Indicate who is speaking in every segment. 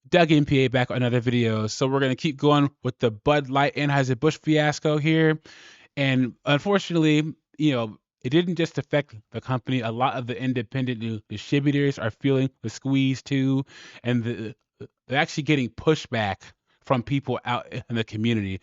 Speaker 1: Doug MPA back on another video. So we're gonna keep going with the Bud Light Anheuser-Busch fiasco here, and unfortunately, it didn't just affect the company. A lot of the independent distributors are feeling the squeeze too, and they're actually getting pushback from people out in the community.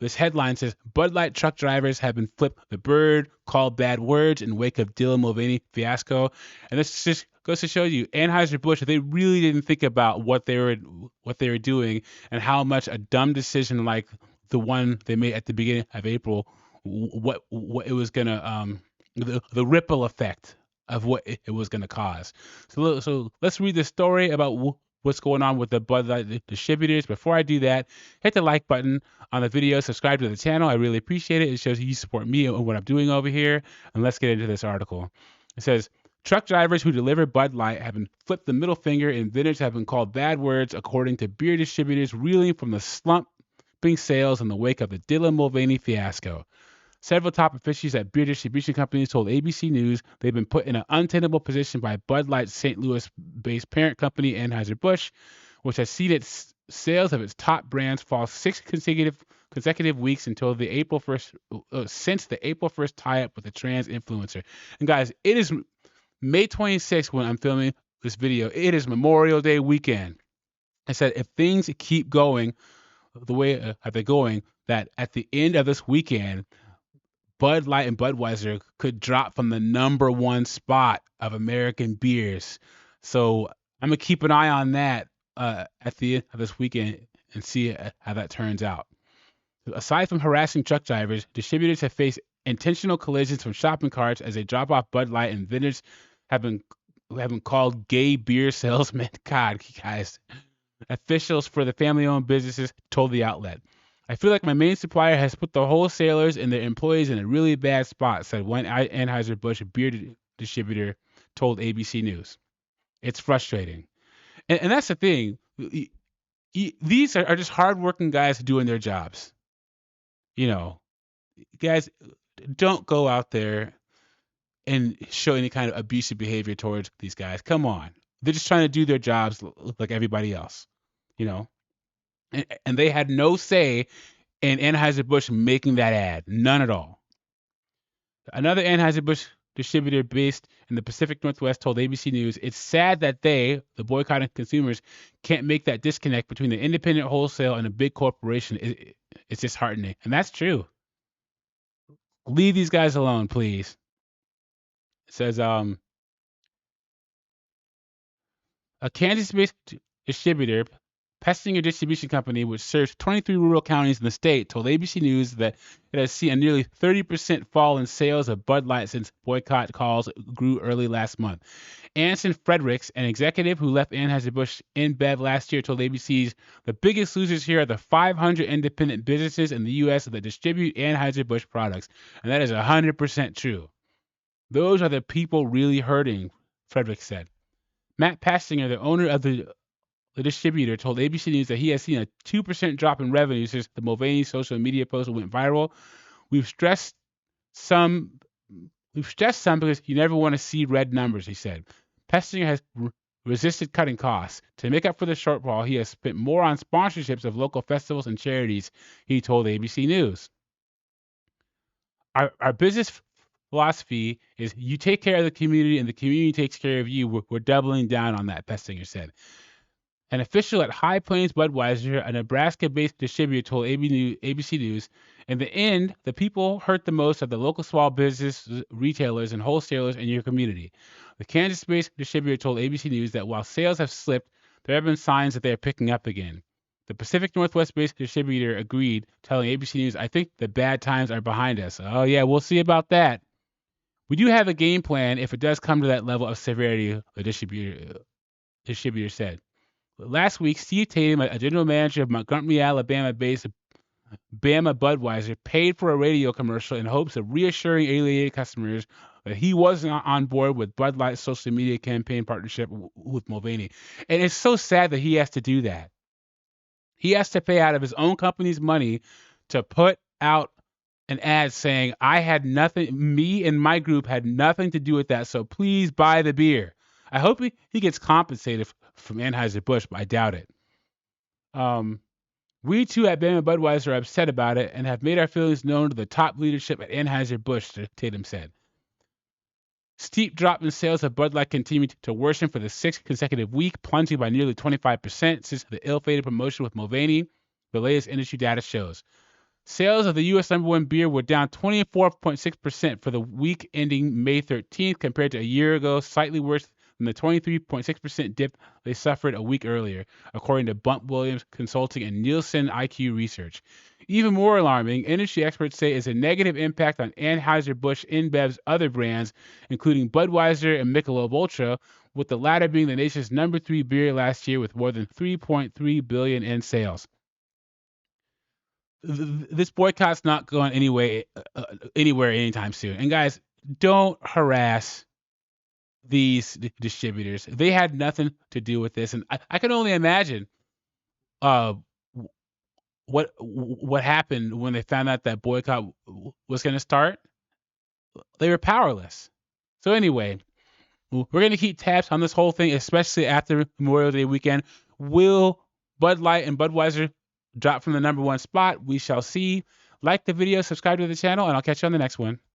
Speaker 1: This headline says Bud Light truck drivers have been flipped the bird, called bad words in wake of Dylan Mulvaney fiasco. And this just goes to show you, Anheuser-Busch, they really didn't think about what they were doing and how much a dumb decision like the one they made at the beginning of April, what it was gonna the ripple effect of what it was gonna cause. So let's read the story about what's going on with the Bud Light distributors. Before I do that, hit the like button on the video, subscribe to the channel. I really appreciate it. It shows you support me and what I'm doing over here. And let's get into this article. It says, truck drivers who deliver Bud Light have been flipped the middle finger and vendors have been called bad words, according to beer distributors reeling from the slumping sales in the wake of the Dylan Mulvaney fiasco. Several top officials at beer distribution companies told ABC News they've been put in an untenable position by Bud Light's St. Louis-based parent company Anheuser-Busch, which has seen its sales of its top brands fall 6 consecutive weeks until the April 1st since the April 1st tie-up with a trans influencer. And guys, it is May 26th when I'm filming this video. It is Memorial Day weekend. I said if things keep going the way they're going, that at the end of this weekend, Bud Light and Budweiser could drop from the #1 spot of American beers. So I'm gonna keep an eye on that at the end of this weekend and see how that turns out. Aside from harassing truck drivers, distributors have faced intentional collisions from shopping carts as they drop off Bud Light, and vendors have been called gay beer salesmen. God, guys. Officials for the family-owned businesses told the outlet. I feel like my main supplier has put the wholesalers and their employees in a really bad spot, said one Anheuser-Busch beer distributor told ABC News. It's frustrating. And that's the thing. These are just hardworking guys doing their jobs. Guys, don't go out there and show any kind of abusive behavior towards these guys. Come on. They're just trying to do their jobs like everybody else, And they had no say in Anheuser-Busch making that ad. None at all. Another Anheuser-Busch distributor based in the Pacific Northwest told ABC News, it's sad that the boycotting consumers, can't make that disconnect between the independent wholesale and a big corporation. It's disheartening. And that's true. Leave these guys alone, please. It says, a Kansas-based distributor, Pestinger Distribution Company, which serves 23 rural counties in the state, told ABC News that it has seen a nearly 30% fall in sales of Bud Light since boycott calls grew early last month. Anson Fredericks, an executive who left Anheuser-Busch InBev last year, told ABC's the biggest losers here are the 500 independent businesses in the U.S. that distribute Anheuser-Busch products. And that is 100% true. Those are the people really hurting, Fredericks said. Matt Pastinger, the owner of the distributor, told ABC News that he has seen a 2% drop in revenue since the Mulvaney social media post went viral. We've stressed some because you never want to see red numbers, he said. Pastinger has resisted cutting costs. To make up for the shortfall, he has spent more on sponsorships of local festivals and charities, he told ABC News. Our business philosophy is you take care of the community and the community takes care of you. We're doubling down on that, Pastinger said. An official at High Plains Budweiser, a Nebraska-based distributor, told ABC News, in the end, the people hurt the most are the local small business retailers and wholesalers in your community. The Kansas-based distributor told ABC News that while sales have slipped, there have been signs that they are picking up again. The Pacific Northwest-based distributor agreed, telling ABC News, I think the bad times are behind us. Oh, yeah, we'll see about that. We do have a game plan if it does come to that level of severity, the distributor said. Last week, Steve Tatum, a general manager of Montgomery, Alabama-based Bama Budweiser, paid for a radio commercial in hopes of reassuring alienated customers that he wasn't on board with Bud Light's social media campaign partnership with Mulvaney. And it's so sad that he has to do that. He has to pay out of his own company's money to put out an ad saying, me and my group had nothing to do with that, so please buy the beer. I hope he gets compensated from Anheuser-Busch, but I doubt it. We too at Bam and Budweiser are upset about it and have made our feelings known to the top leadership at Anheuser-Busch, Tatum said. Steep drop in sales of Bud Light continued to worsen for the sixth consecutive week, plunging by nearly 25% since the ill-fated promotion with Mulvaney, the latest industry data shows. Sales of the U.S. #1 beer were down 24.6% for the week ending May 13th compared to a year ago, slightly worse than the 23.6% dip they suffered a week earlier, according to Bump Williams Consulting and Nielsen IQ Research. Even more alarming, industry experts say is a negative impact on Anheuser-Busch InBev's other brands, including Budweiser and Michelob Ultra, with the latter being the nation's #3 beer last year with more than $3.3 billion in sales. This boycott's not going anywhere anytime soon. And guys, don't harass these distributors. They had nothing to do with this, and I can only imagine uh, what happened when they found out that boycott was going to start. They were powerless. So anyway, we're going to keep tabs on this whole thing, especially after Memorial Day weekend. Will Bud Light and Budweiser drop from the #1 spot? We shall see. Like the video, subscribe to the channel, and I'll catch you on the next one.